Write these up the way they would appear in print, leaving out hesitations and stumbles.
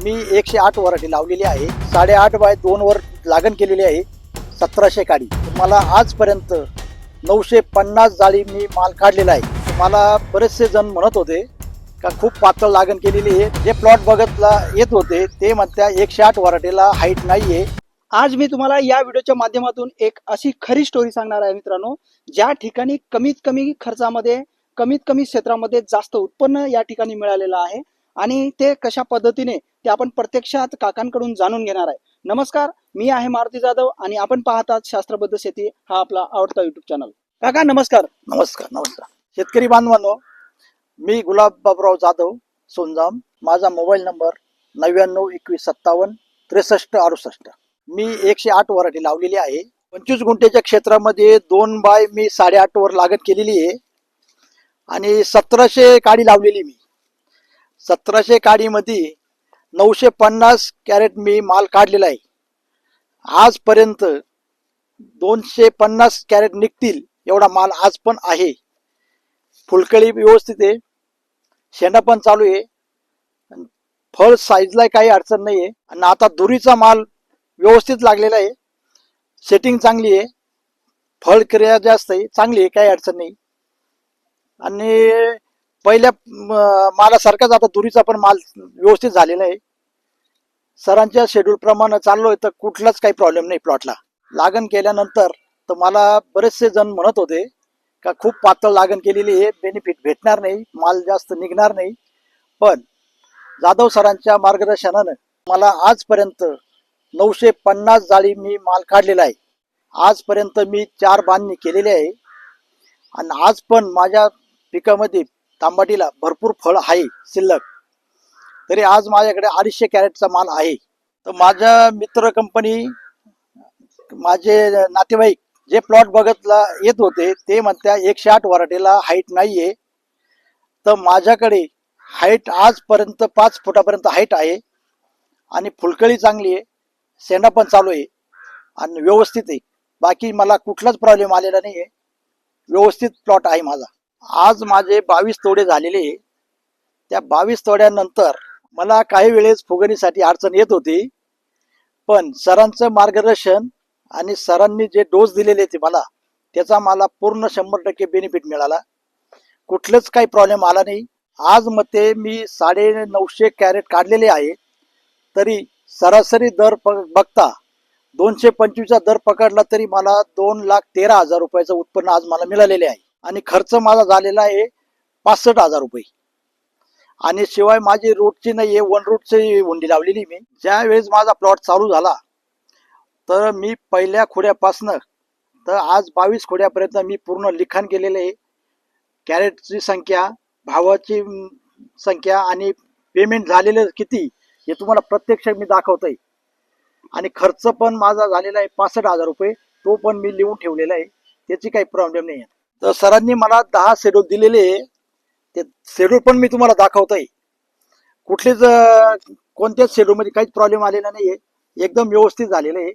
मी 108 variety लावलेली आहे. 8.5 bye 2 वर लागण केलेली आहे. 1700 काडी. मला आजपर्यंत 950 जाळी मी माल काढलेला आहे. मला बरेचसे जण म्हणत होते का खूप पातळ लागण केलेली आहे. जे प्लॉट बघतला येत होते ते म्हणत्या 108 व्हरायटीला हाईट नाहीये. आज मी तुम्हाला या व्हिडिओच्या माध्यमातून एक अशी खरी स्टोरी सांगणार आहे मित्रांनो, ज्या ठिकाणी कमीत कमी खर्चामध्ये कमीत कमी क्षेत्रामध्ये जास्त उत्पन्न या ठिकाणी मिळालेलं आहे आणि ते कशा पद्धतीने ते आपण प्रत्यक्षात काकांकडून जाणून घेणार आहे. नमस्कार, मी आहे मारुती जाधव आणि आपण पाहतात शास्त्रबद्ध शेती हा आपला आवडता युट्यूब चॅनल. काका नमस्कार. नमस्कार नमस्कार शेतकरी बांधवांनो, मी गुलाब बाबूराव जाधव सोनजाम. माझा मोबाईल नंबर 99 21 57 63 68. मी 108 व्हरायटी लावलेली आहे. 25 गुंठेच्या क्षेत्रामध्ये 2 बाय मी 8.5 वर लागण केलेली आहे आणि 1700 काडी लावलेली. मी 1700 काडीमध्ये 950 कॅरेट मी माल काढलेला आहे. आजपर्यंत 250 कॅरेट निघतील एवढा माल आज पण आहे. फुलकळी व्यवस्थित आहे, शेंडा पण चालू आहे, फळ साईजला काही अडचण नाही आहे आणि आता दुरीचा माल व्यवस्थित लागलेला आहे. सेटिंग चांगली आहे, फळ क्रिया जास्त आहे, चांगली आहे, काही अडचण नाही. आणि पहिल्या मालासारखाच आता दुरीचा पण माल व्यवस्थित झालेला आहे. सरांच्या शेड्यूल प्रमाणे चाललोय तर कुठलाच काही प्रॉब्लेम नाही प्लॉटला. लागण केल्यानंतर तर मला बरेचसे जण म्हणत होते का खूप पातळ लागण केलेली आहे, बेनिफिट भेटणार नाही, माल जास्त निघणार नाही. पण जाधव सरांच्या मार्गदर्शनानं मला आजपर्यंत 950 जाळी मी माल काढलेला आहे. आजपर्यंत मी 4 बांधणी केलेली आहे आणि आज पण माझ्या पिकामध्ये तांबाटीला भरपूर फळ आहे शिल्लक. तरी आज माझ्याकडे 250 कॅरेटचा माल आहे. तर माझ्या मित्र कंपनी, माझे नातेवाईक जे प्लॉट बघतला येत होते ते म्हणत्या 108 व्हरायटीला हाईट नाहीये. तर माझ्याकडे हाईट आजपर्यंत 5 फुटापर्यंत हाईट आहे आणि फुलकळी चांगली आहे, शेंडा पण चालू आहे आणि व्यवस्थित आहे. बाकी मला कुठलाच प्रॉब्लेम आलेला नाही आहे, व्यवस्थित प्लॉट आहे माझा. आज माझे 22 तोडे झालेले आहे. त्या 22 तोड्यानंतर मला काही वेळेस फुगणीसाठी अडचण येत होती, पण सरांचं मार्गदर्शन आणि सरांनी जे डोस दिलेले ते मला, त्याचा मला पूर्ण 100% बेनिफिट मिळाला. कुठलंच काही प्रॉब्लेम आला नाही. आज मते मी 950 कॅरेट काढलेले आहे. तरी सरासरी दर बघता 225चा दर पकडला तरी मला 2,13,000 रुपयाचं उत्पन्न आज मला मिळालेले आहे आणि खर्च माझा झालेला आहे 65,000 रुपये. आणि शिवाय माझी रूटची नाही आहे, 1 रूटची हुंडी लावलेली मी. ज्या वेळेस माझा प्लॉट चालू झाला तर मी पहिल्या खोड्यापासनं तर आज 22 खोड्यापर्यंत मी पूर्ण लिखाण केलेलं आहे. कॅरेटची संख्या, भावाची संख्या आणि पेमेंट झालेलं किती हे तुम्हाला प्रत्यक्ष मी दाखवतोय. आणि खर्च पण माझा झालेला आहे 65,000 रुपये, तो पण मी लिहून ठेवलेला आहे, त्याची काही प्रॉब्लेम नाही आहे. तर सरांनी मला 10 शेड्यूल दिलेले आहे, ते शेड्यूल पण मी तुम्हाला दाखवतोय. कुठलेच कोणत्याच शेड्यूलमध्ये काहीच प्रॉब्लेम आलेला नाही आहे, एकदम व्यवस्थित झालेलं आहे.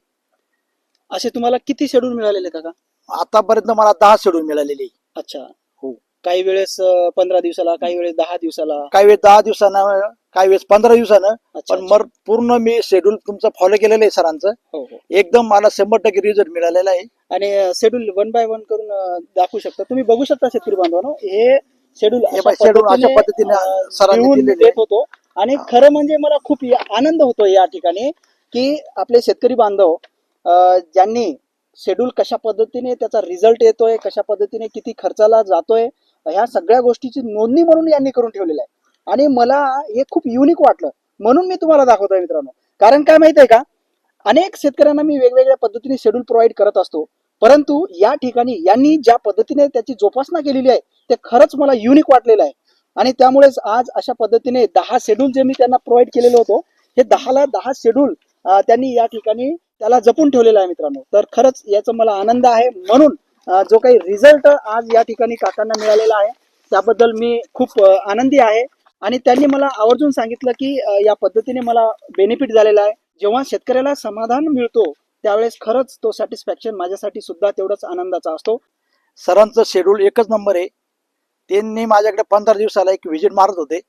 असे तुम्हाला किती शेड्यूल मिळालेले काका? आतापर्यंत मला 10 शेड्यूल मिळालेले. अच्छा, हो. काही वेळेस 15 दिवसाला, काही वेळेस 10 दिवसाला, काही वेळेस 10 दिवसानं, काही वेळेस 15 दिवसानं. अच्छा, पण मग पूर्ण मी शेड्यूल तुमचं फॉलो केलेलं आहे सरांचं. हो हो. एकदम मला 100% रिझल्ट मिळालेला आहे. आणि शेड्यूल 1 बाय 1 करून दाखवू शकता तुम्ही, बघू शकता शेतकरी बांधवांनो. हे शेड्यूल अशा पद्धतीने सरांनी दिलेले देत होतो आणि खरं म्हणजे मला खूप आनंद होतो या ठिकाणी की आपले शेतकरी बांधव ज्यांनी शेड्यूल कशा पद्धतीने त्याचा रिझल्ट येतोय, कशा पद्धतीने किती खर्चाला जातोय, ह्या सगळ्या गोष्टीची नोंदणी म्हणून यांनी करून ठेवलेलं आहे. आणि मला हे खूप युनिक वाटलं म्हणून मी तुम्हाला दाखवतोय मित्रांनो. कारण काय माहित आहे का, अनेक शेतकऱ्यांना मी वेगवेगळ्या पद्धतीने शेड्यूल प्रोव्हाइड करत असतो, परंतु या ठिकाणी यांनी ज्या पद्धतीने त्याची जोपासना केलेली आहे ते खरंच मला युनिक वाटलेलं आहे. आणि त्यामुळेच आज अशा पद्धतीने 10 शेड्यूल जे मी त्यांना प्रोव्हाइड केलेलं होतं, हे 10ला 10 शेड्यूल त्यांनी या ठिकाणी त्याला जपून ठेवलेला आहे मित्रांनो. तर खरंच याचा मला आनंद आहे. म्हणून जो काही रिझल्ट आज या ठिकाणी काकांना मिळालेला आहे त्याबद्दल मी खूप आनंदी आहे. आणि त्यांनी मला आवर्जून सांगितलं की या पद्धतीने मला बेनिफिट झालेला आहे. जेव्हा शेतकऱ्याला समाधान मिळतो त्यावेळेस खरंच तो सॅटिस्फॅक्शन माझ्यासाठी सुद्धा तेवढाच आनंदाचा असतो. सरांचं शेड्यूल एकच नंबर आहे. त्यांनी माझ्याकडे 15 दिवसाला एक व्हिजिट मारत होते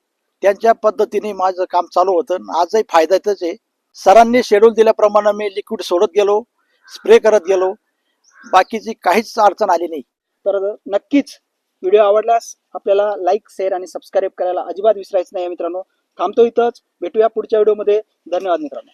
त्यांच्या पद्धतीने माझं काम चालू होतं आणि आजही फायद्यातच आहे. सरांनी शेड्यूल दिल्याप्रमाणे मी लिक्विड सोडत गेलो, स्प्रे करत गेलो, बाकीची काहीच अडचण आली नाही. तर नक्कीच व्हिडिओ आवडल्यास आपल्याला लाईक, शेअर आणि सबस्क्राईब करायला अजिबात विसरायचं नाही मित्रांनो. थांबतो इथंच, भेटूया पुढच्या व्हिडिओमध्ये. धन्यवाद मित्रांनो.